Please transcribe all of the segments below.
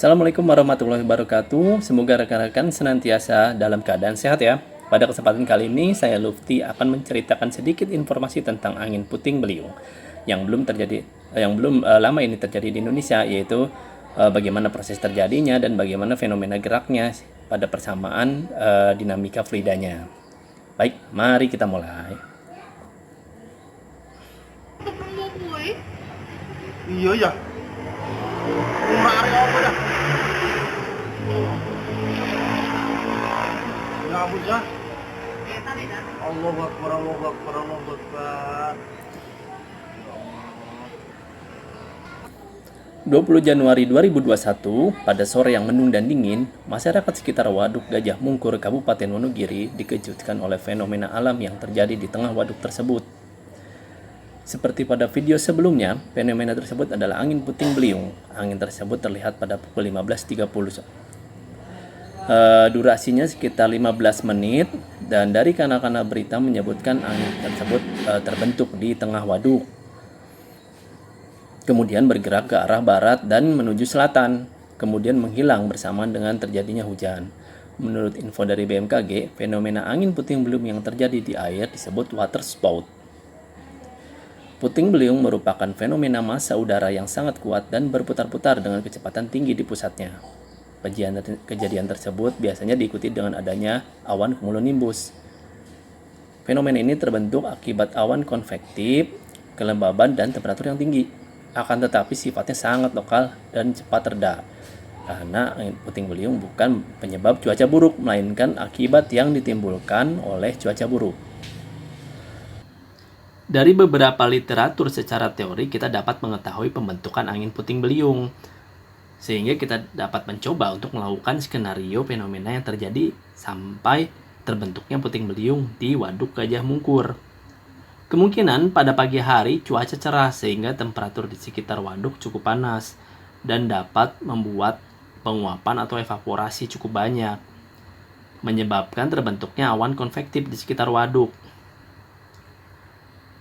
Assalamualaikum warahmatullahi wabarakatuh. Semoga rekan-rekan senantiasa dalam keadaan sehat ya. Pada kesempatan kali ini saya Lufti akan menceritakan sedikit informasi tentang angin puting beliung yang belum lama ini terjadi di Indonesia, yaitu bagaimana proses terjadinya dan bagaimana fenomena geraknya pada persamaan dinamika fluidanya. Baik, mari kita mulai. Iya ya. Mari apa ya? Ya ampun ya. Allahu Akbar, Allahu Akbar, Allahu Akbar. 20 Januari 2021, pada sore yang mendung dan dingin, masyarakat sekitar Waduk Gajah Mungkur, Kabupaten Wonogiri dikejutkan oleh fenomena alam yang terjadi di tengah waduk tersebut. Seperti pada video sebelumnya, fenomena tersebut adalah angin puting beliung. Angin tersebut terlihat pada pukul 15.30. Durasinya sekitar 15 menit dan dari kanal-kanal berita menyebutkan angin tersebut terbentuk di tengah waduk. Kemudian bergerak ke arah barat dan menuju selatan, kemudian menghilang bersamaan dengan terjadinya hujan. Menurut info dari BMKG, fenomena angin puting beliung yang terjadi di air disebut water spout. Puting beliung merupakan fenomena massa udara yang sangat kuat dan berputar-putar dengan kecepatan tinggi di pusatnya. Kejadian tersebut biasanya diikuti dengan adanya awan cumulonimbus. Fenomena ini terbentuk akibat awan konvektif, kelembaban, dan temperatur yang tinggi. Akan tetapi sifatnya sangat lokal dan cepat reda. Karena angin puting beliung bukan penyebab cuaca buruk, melainkan akibat yang ditimbulkan oleh cuaca buruk. Dari beberapa literatur secara teori kita dapat mengetahui pembentukan angin puting beliung, sehingga kita dapat mencoba untuk melakukan skenario fenomena yang terjadi sampai terbentuknya puting beliung di Waduk Gajah Mungkur. Kemungkinan pada pagi hari cuaca cerah sehingga temperatur di sekitar waduk cukup panas dan dapat membuat penguapan atau evaporasi cukup banyak, menyebabkan terbentuknya awan konvektif di sekitar waduk.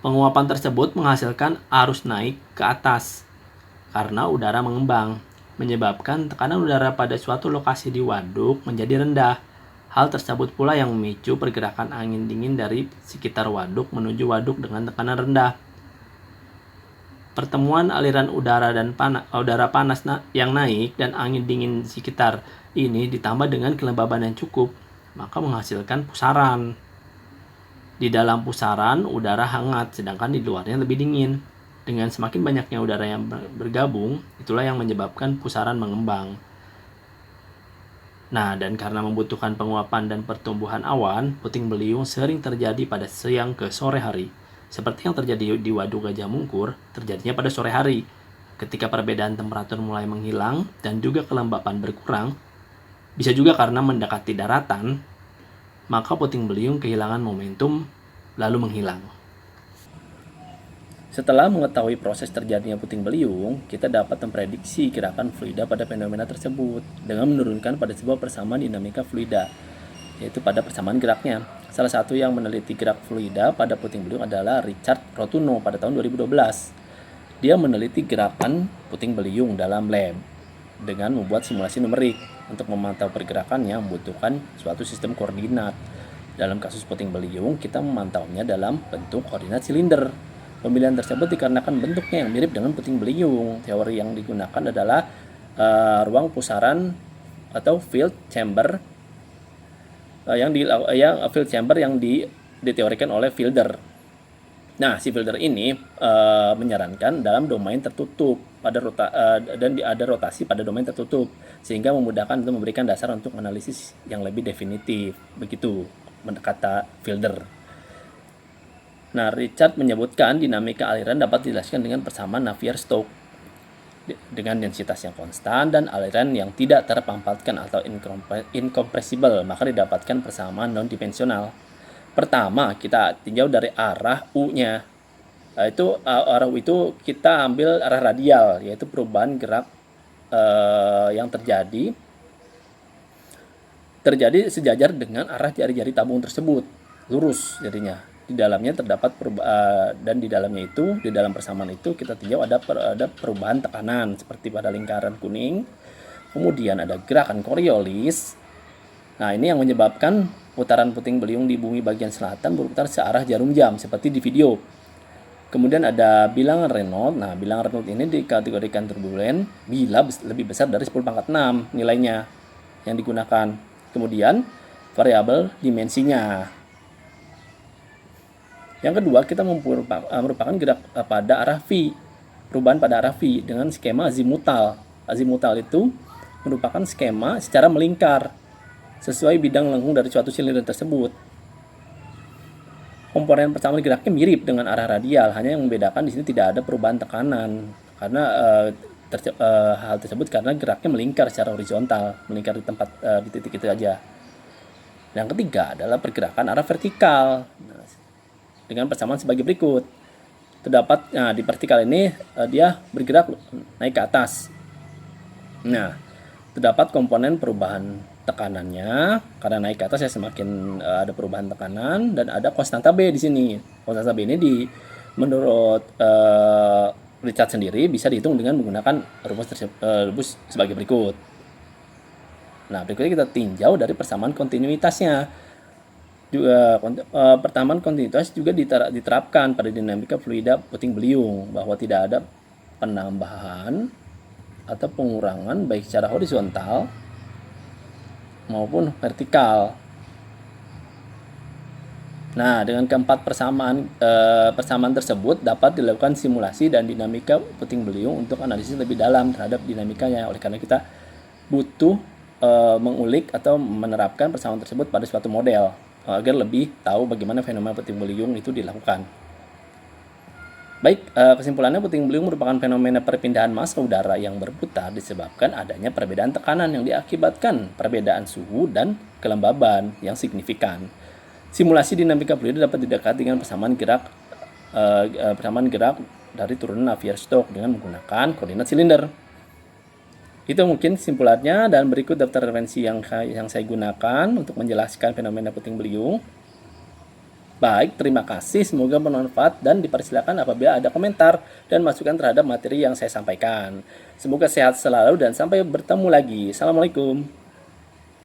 Penguapan tersebut menghasilkan arus naik ke atas karena udara mengembang, menyebabkan tekanan udara pada suatu lokasi di waduk menjadi rendah. Hal tersebut pula yang memicu pergerakan angin dingin dari sekitar waduk menuju waduk dengan tekanan rendah. Pertemuan aliran udara dan udara panas yang naik dan angin dingin di sekitar ini ditambah dengan kelembaban yang cukup, maka menghasilkan pusaran. Di dalam pusaran, udara hangat, sedangkan di luarnya lebih dingin. Dengan semakin banyaknya udara yang bergabung, itulah yang menyebabkan pusaran mengembang. Nah, dan karena membutuhkan penguapan dan pertumbuhan awan, puting beliung sering terjadi pada siang ke sore hari. Seperti yang terjadi di Waduk Gajah Mungkur, terjadinya pada sore hari. Ketika perbedaan temperatur mulai menghilang dan juga kelembapan berkurang, bisa juga karena mendekati daratan, maka puting beliung kehilangan momentum lalu menghilang. Setelah mengetahui proses terjadinya puting beliung, kita dapat memprediksi gerakan fluida pada fenomena tersebut dengan menurunkan pada sebuah persamaan dinamika fluida, yaitu pada persamaan geraknya. Salah satu yang meneliti gerak fluida pada puting beliung adalah Richard Rotuno pada tahun 2012. Dia meneliti gerakan puting beliung dalam lab dengan membuat simulasi numerik. Untuk memantau pergerakannya membutuhkan suatu sistem koordinat. Dalam kasus puting beliung, kita memantaunya dalam bentuk koordinat silinder. Pemilihan tersebut dikarenakan bentuknya yang mirip dengan puting beliung. Teori yang digunakan adalah ruang pusaran atau field chamber yang diteorikan oleh Fielder. Nah, si Fielder ini menyarankan dalam domain tertutup dan ada rotasi pada domain tertutup, sehingga memudahkan untuk memberikan dasar untuk analisis yang lebih definitif. Begitu kata Fielder. Nah, Richard menyebutkan dinamika aliran dapat dijelaskan dengan persamaan Navier-Stokes dengan densitas yang konstan dan aliran yang tidak terpampatkan atau incompressible, maka didapatkan persamaan non-dimensional. Pertama, kita tinjau dari arah U-nya. Arah U itu kita ambil arah radial, yaitu perubahan gerak yang terjadi sejajar dengan arah jari-jari tabung tersebut, lurus jadinya. Di dalamnya terdapat dan di dalam persamaan itu kita tinjau ada perubahan tekanan seperti pada lingkaran kuning. Kemudian ada gerakan Coriolis. Nah, ini yang menyebabkan putaran puting beliung di bumi bagian selatan berputar searah jarum jam seperti di video. Kemudian ada bilangan Reynolds. Nah, bilangan Reynolds ini dikategorikan turbulen bila lebih besar dari 10 pangkat 6 nilainya yang digunakan. Kemudian variabel dimensinya. Yang kedua, kita merupakan gerak pada arah V, perubahan pada arah V dengan skema azimutal. Azimutal itu merupakan skema secara melingkar sesuai bidang lengkung dari suatu silinder tersebut. Komponen pertama geraknya mirip dengan arah radial, hanya yang membedakan di sini tidak ada perubahan tekanan karena hal tersebut karena geraknya melingkar secara horizontal, melingkar di tempat di titik itu saja. Yang ketiga adalah pergerakan arah vertikal. Nah, dengan persamaan sebagai berikut. Terdapat di vertikal ini dia bergerak naik ke atas. Nah, terdapat komponen perubahan tekanannya karena naik ke atas ya semakin ada perubahan tekanan dan ada konstanta B di sini. Konstanta B ini menurut Richard sendiri bisa dihitung dengan menggunakan rumus sebagai berikut. Nah, berikutnya kita tinjau dari persamaan kontinuitasnya. Juga persamaan kontinuitas juga diterapkan pada dinamika fluida puting beliung bahwa tidak ada penambahan atau pengurangan baik secara horizontal maupun vertikal. Nah, dengan keempat persamaan tersebut dapat dilakukan simulasi dan dinamika puting beliung untuk analisis lebih dalam terhadap dinamikanya. Oleh karena kita butuh mengulik atau menerapkan persamaan tersebut pada suatu model agar lebih tahu bagaimana fenomena puting beliung itu dilakukan. Baik, kesimpulannya puting beliung merupakan fenomena perpindahan massa udara yang berputar disebabkan adanya perbedaan tekanan yang diakibatkan perbedaan suhu dan kelembaban yang signifikan. Simulasi dinamika fluida dapat didekat dengan persamaan gerak dari turunan Navier-Stokes dengan menggunakan koordinat silinder. Itu mungkin kesimpulannya, dan berikut daftar referensi yang saya gunakan untuk menjelaskan fenomena puting beliung. Baik, terima kasih, semoga bermanfaat dan dipersilakan apabila ada komentar dan masukan terhadap materi yang saya sampaikan. Semoga sehat selalu dan sampai bertemu lagi. Assalamualaikum.